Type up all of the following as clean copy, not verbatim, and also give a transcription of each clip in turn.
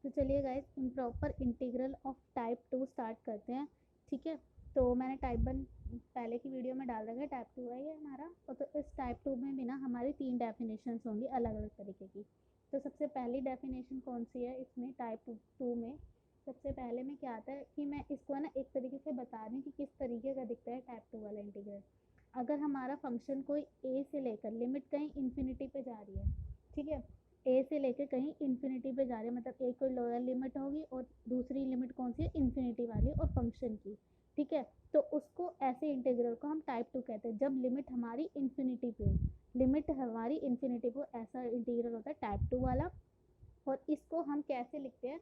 तो चलिए guys improper integral of type 2 start करते हैं। ठीक है, तो मैंने टाइप 1 पहले की वीडियो में डाल रखा है, टाइप 2 है ये हमारा। और तो इस टाइप 2 में भी ना हमारी 3 डेफिनेशन होंगी अलग अलग तरीके की। तो सबसे पहली डेफिनेशन कौन सी है इसमें टाइप 2 में? सबसे पहले में क्या आता है कि मैं इसको ना एक तरीके से बता रही हूँ कि किस तरीके का दिखता है टाइप 2 वाला इंटीग्रल। अगर हमारा फंक्शन कोई ए से लेकर लिमिट कहीं इन्फिनिटी पे जा रही है, ठीक है, ए से लेकर कहीं इन्फिनिटी पे जा रही है, मतलब एक कोई लोअर लिमिट होगी और दूसरी लिमिट कौन सी है, इन्फिनिटी वाली और फंक्शन की। ठीक है, तो उसको ऐसे इंटीग्रल को हम टाइप 2 कहते हैं जब लिमिट हमारी इन्फिनिटी पे हो। लिमिट हमारी इन्फिनिटी पे ऐसा इंटीग्रल होता है टाइप 2 वाला। और इसको हम कैसे लिखते हैं?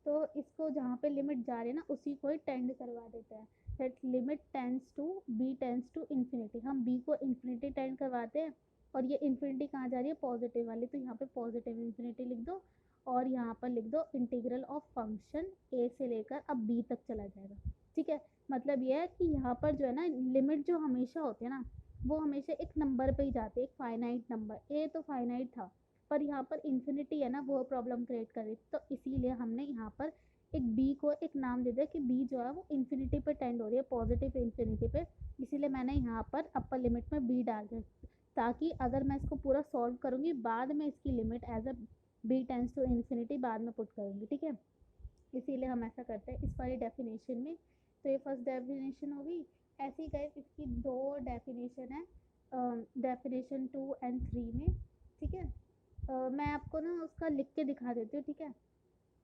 तो इसको जहाँ पे लिमिट जा रही है ना उसी को ही टेंड करवा देते हैं। That limit tends to be tends to infinity, हम बी को इन्फिनिटी टेंड करवाते हैं। और ये इन्फिनिटी कहाँ जा रही है, पॉजिटिव वाली, तो यहाँ पे पॉजिटिव इन्फिनिटी लिख दो। और यहाँ पर लिख दो इंटीग्रल ऑफ फंक्शन ए से लेकर अब बी तक चला जाएगा। ठीक है, मतलब ये है कि यहाँ पर जो है ना लिमिट जो हमेशा होती है ना वो हमेशा एक नंबर पे ही जाती है, एक फाइनाइट नंबर। ए तो फाइनाइट था पर यहाँ पर इन्फिनिटी है ना, वो प्रॉब्लम क्रिएट कर रही, तो इसीलिए हमने यहाँ पर एक बी को एक नाम दे दिया कि बी जो है वो इन्फिनिटी पे टेंड हो रही है, पॉजिटिव इन्फिनिटी पे। इसीलिए मैंने यहाँ पर अपर लिमिट में बी डाल दिया, ताकि अगर मैं इसको पूरा सॉल्व करूँगी बाद में इसकी limit as a B tends to infinity बाद में पुट करूँगी। ठीक है, इसीलिए हम ऐसा करते हैं इस वाली डेफिनेशन में। तो ये फर्स्ट डेफिनेशन होगी। ऐसी गाइस इसकी दो डेफिनेशन है, डेफिनेशन 2 एंड 3 में। ठीक है, मैं आपको ना उसका लिख के दिखा देती हूँ। ठीक है,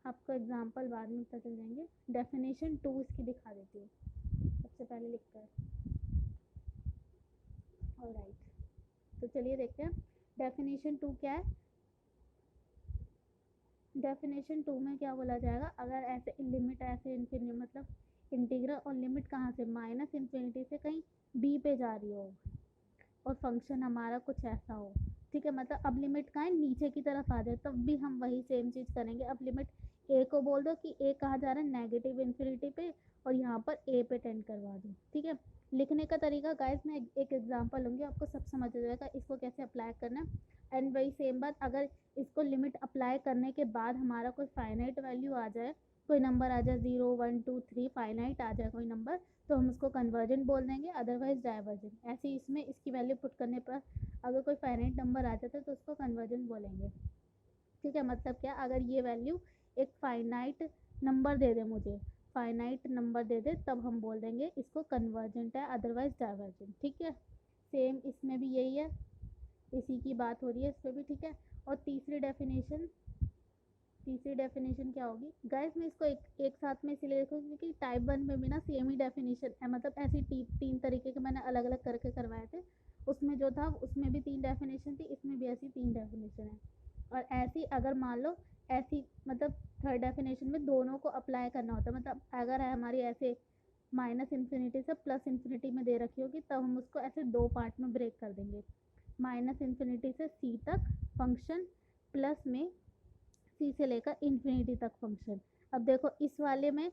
आपको एग्जांपल बाद में पता चल जाएंगे। डेफिनेशन 2 इसकी दिखा देती हूँ सबसे पहले लिख कर। ऑलराइट, तो चलिए देखते हैं डेफिनेशन 2 क्या है। डेफिनेशन 2 में क्या बोला जाएगा, अगर ऐसे लिमिट ऐसे इन्फिनिटी मतलब इंटीग्रल और लिमिट कहाँ से माइनस इन्फिनिटी से कहीं बी पे जा रही हो और फंक्शन हमारा कुछ ऐसा हो। ठीक है, मतलब अब लिमिट कहाँ है, नीचे की तरफ आ जाए, तब भी हम वही सेम चीज़ करेंगे। अब लिमिट ए को बोल दो कि ए कहाँ जा रहा है, नेगेटिव इन्फिनिटी पे, और यहाँ पर ए पे टेंड करवा दो। ठीक है, लिखने का तरीका गाइस मैं एक एग्जांपल लूँगी, आपको सब समझ आ जाएगा इसको कैसे अप्लाई करना है। एंड वही सेम बात, अगर इसको लिमिट अप्लाई करने के बाद हमारा कोई फाइनाइट वैल्यू आ जाए, कोई नंबर आ जाए 0 1 2 3 फाइनाइट आ जाए कोई नंबर, तो हम उसको कन्वर्जेंट बोल देंगे, अदरवाइज डाइवर्जेंट। ऐसे ही इसमें इसकी वैल्यू पुट करने पर अगर कोई फाइनाइट नंबर आ जाता है तो उसको कन्वर्जेंट बोलेंगे। ठीक है, मतलब क्या, अगर ये वैल्यू एक फाइनाइट नंबर दे दे मुझे, फाइनाइट नंबर दे दे, तब हम बोल देंगे इसको कन्वर्जेंट है, अदरवाइज डाइवर्जेंट। ठीक है, सेम इसमें भी यही है, इसी की बात हो रही है इस पर भी। ठीक है, और तीसरी डेफिनेशन क्या होगी गाइस, मैं इसको एक साथ में इसीलिए देखो क्योंकि टाइप 1 में भी ना सेम ही डेफिनेशन है, मतलब ऐसी तीन तरीके के मैंने अलग अलग करके करवाए थे। उसमें जो था उसमें भी 3 डेफिनेशन थी, इसमें भी ऐसी 3 डेफिनेशन है। और ऐसी अगर मान लो ऐसी मतलब थर्ड डेफिनेशन में दोनों को अप्लाई करना होता है, मतलब अगर है हमारी ऐसे माइनस इन्फिनिटी से प्लस इन्फिनिटी में दे रखी होगी तब हम उसको ऐसे दो पार्ट में ब्रेक कर देंगे, माइनस इन्फिनिटी से सी तक फंक्शन, प्लस में सी से लेकर इन्फिनिटी तक फंक्शन। अब देखो इस वाले में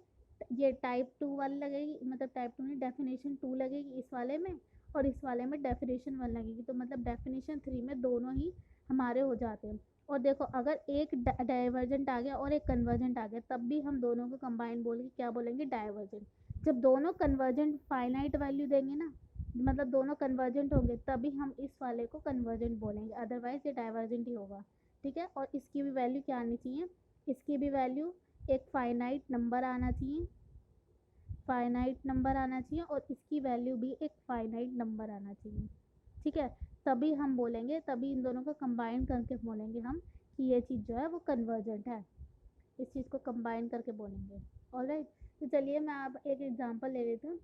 ये टाइप 2 वाली लगेगी, मतलब टाइप 2 नहीं डेफिनेशन 2 लगेगी इस वाले में, और इस वाले में डेफिनेशन 1 लगेगी, तो मतलब डेफिनेशन 3 में दोनों ही हमारे हो जाते हैं। और देखो अगर एक डाइवर्जेंट आ गया और एक कन्वर्जेंट आ गया तब भी हम दोनों को कंबाइन बोल के क्या बोलेंगे, डाइवर्जेंट। जब दोनों कन्वर्जेंट फाइनाइट वैल्यू देंगे ना, मतलब दोनों कन्वर्जेंट होंगे तभी हम इस वाले को कन्वर्जेंट बोलेंगे, अदरवाइज ये डाइवर्जेंट ही होगा। ठीक है, और इसकी भी वैल्यू क्या आनी चाहिए, इसकी भी वैल्यू एक फाइनाइट नंबर आना चाहिए, फाइनाइट नंबर आना चाहिए, और इसकी वैल्यू भी एक फाइनाइट नंबर आना चाहिए। ठीक है, तभी हम बोलेंगे, तभी इन दोनों को कंबाइन करके बोलेंगे हम कि ये चीज़ जो है वो कन्वर्जेंट है, इस चीज़ को कंबाइन करके बोलेंगे। ऑलराइट, तो चलिए मैं आप एक एग्जांपल ले लेती हूँ।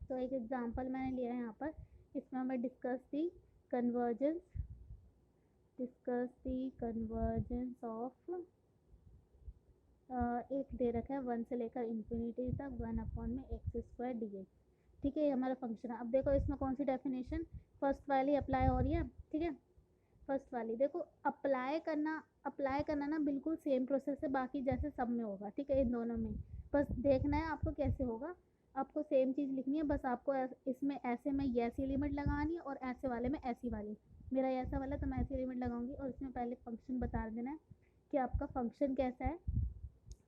तो एक एग्जांपल मैंने लिया है यहाँ पर, इसमें हमें डिस्कस दी कन्वर्जेंस ऑफ एक दे रखा है 1 से लेकर इन्फिनिटी तक 1/x² dx। ठीक है, ये हमारा फंक्शन है। अब देखो इसमें कौन सी डेफिनेशन फर्स्ट वाली अप्लाई हो रही है। ठीक है, फर्स्ट वाली देखो, अप्लाई करना ना बिल्कुल सेम प्रोसेस है बाकी जैसे सब में होगा। ठीक है, इन दोनों में बस देखना है आपको कैसे होगा, आपको सेम चीज़ लिखनी है, बस आपको इसमें ऐसे में ये ऐसी लिमिट लगानी है और ऐसे वाले में ऐसी वाली। मेरा ऐसा वाला तो मैं ऐसी लिमिट लगाऊंगी, और इसमें पहले फंक्शन बता देना है कि आपका फंक्शन कैसा है।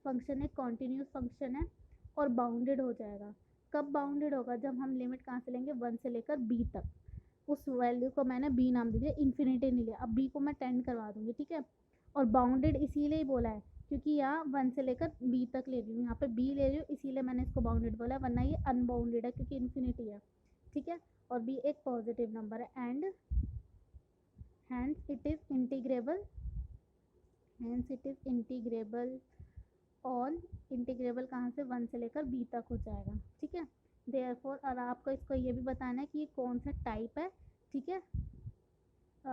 फंक्शन एक कॉन्टिन्यूस फंक्शन है और बाउंडेड हो जाएगा। कब बाउंडेड होगा? जब हम लिमिट कहाँ से लेंगे? 1 से लेकर b तक। उस वैल्यू को मैंने b नाम दे दिया, इन्फिनिटी नहीं लिया। अब b को मैं 10 करवा दूंगी, ठीक है। और बाउंडेड इसीलिए बोला है क्योंकि यहाँ 1 से लेकर b तक ले रही हूँ, यहाँ पे b ले रही हूँ, इसीलिए मैंने इसको बाउंडेड बोला, वरना ये अनबाउंडेड है क्योंकि इन्फिनिटी है, ठीक है। और b एक पॉजिटिव नंबर है and hence it is integrable on integrable कहाँ से? 1 से लेकर b तक हो जाएगा, ठीक है। देयरफॉर, और आपको इसको ये भी बताना है कि ये कौन सा टाइप है, ठीक है।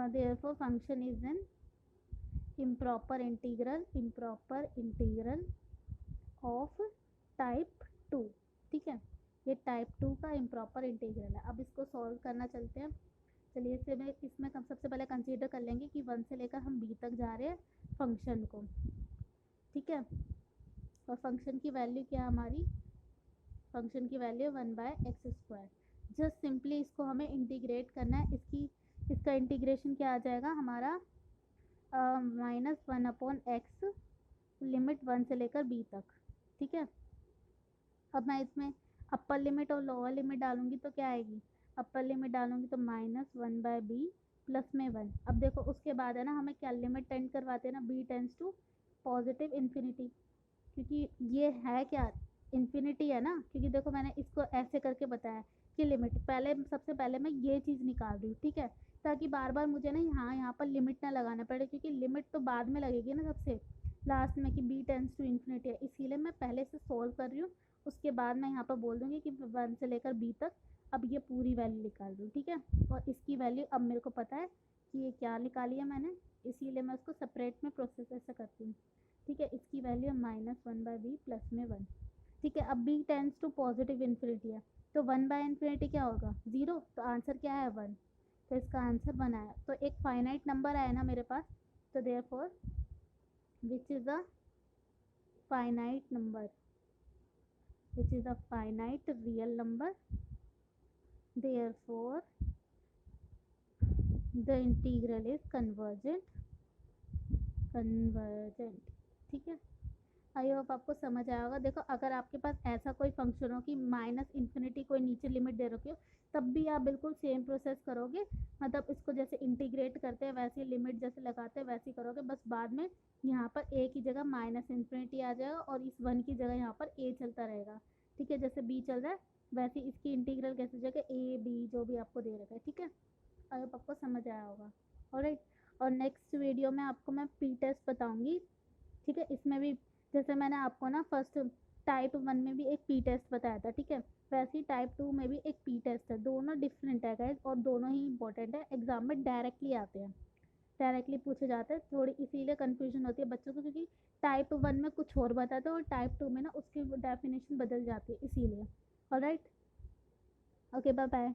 Therefore function is an improper integral of type 2, ठीक है। ये टाइप 2 का इम्प्रॉपर इंटीग्रल है। अब इसको सॉल्व करना चलते हैं। चलिए इसमें सबसे पहले कंसीडर कर लेंगे कि 1 से लेकर हम b तक जा रहे हैं फंक्शन को, ठीक है। और फंक्शन की वैल्यू क्या है हमारी? फंक्शन की वैल्यू 1/x²। जस्ट सिंपली इसको हमें इंटीग्रेट करना है। इसका इंटीग्रेशन क्या आ जाएगा हमारा? -1/x लिमिट 1 से लेकर b तक, ठीक है। अब मैं इसमें अपर लिमिट और लोअर लिमिट डालूंगी तो क्या आएगी? अपर लिमिट डालूंगी तो -1/b प्लस में 1। अब देखो उसके बाद है ना, हमें क्या लिमिट टेंड करवाते हैं ना, b tends to positive infinity, क्योंकि ये है क्या? इन्फिनिटी है ना, क्योंकि देखो मैंने इसको ऐसे करके बताया कि लिमिट सबसे पहले मैं ये चीज़ निकाल रही हूँ, ठीक है, ताकि बार बार मुझे ना यहाँ पर लिमिट ना लगाना पड़े, क्योंकि लिमिट तो बाद में लगेगी ना सबसे लास्ट में कि b टेंड्स टू इन्फिनिटी है, इसीलिए मैं पहले से सॉल्व कर रही हूँ। उसके बाद मैं यहाँ पर बोल दूँगी कि 1 से लेकर b तक अब ये पूरी वैल्यू निकाल दूँ, ठीक है। और इसकी वैल्यू अब मेरे को पता है कि ये क्या निकाली है मैंने, इसीलिए मैं उसको सेपरेट में प्रोसेस ऐसा करती हूँ, ठीक है। इसकी वैल्यू -1/b प्लस में 1, ठीक है। अब b tends to positive infinity है, तो 1/इन्फिनिटी क्या होगा? 0। तो आंसर क्या है? 1। तो इसका आंसर 1 आया। तो एक फाइनाइट नंबर आया ना मेरे पास, तो therefore which is a finite real number, therefore the integral is convergent, ठीक है। आई होप आपको समझ आया होगा। देखो अगर आपके पास ऐसा कोई फंक्शन हो कि -इन्फिनिटी कोई नीचे लिमिट दे रखी हो, तब भी आप बिल्कुल सेम प्रोसेस करोगे, मतलब इसको जैसे इंटीग्रेट करते हैं वैसे लिमिट जैसे लगाते हैं वैसे ही करोगे, बस बाद में यहाँ पर a की जगह -इन्फिनिटी आ जाएगा और इस 1 की जगह यहाँ पर a चलता रहेगा, ठीक है। जैसे b चल रहा है वैसे इसकी इंटीग्रल कैसे जगह a b जो भी आपको दे रखा है, ठीक है। आई होप आपको समझ आया होगा। ऑलराइट, और नेक्स्ट वीडियो में आपको मैं p टेस्ट बताऊँगी, ठीक है। इसमें भी जैसे मैंने आपको ना फर्स्ट टाइप 1 में भी एक पी टेस्ट बताया था, ठीक है, वैसे ही टाइप 2 में भी एक पी टेस्ट है। दोनों डिफरेंट है गाइस और दोनों ही इंपॉर्टेंट है, एग्जाम में डायरेक्टली आते हैं, डायरेक्टली पूछे जाते हैं। थोड़ी इसीलिए कंफ्यूजन होती है बच्चों को, क्योंकि टाइप 1 में कुछ और बताते हैं और टाइप 2 में ना उसकी डेफिनेशन बदल जाती है, इसीलिए। Alright, okay, bye bye.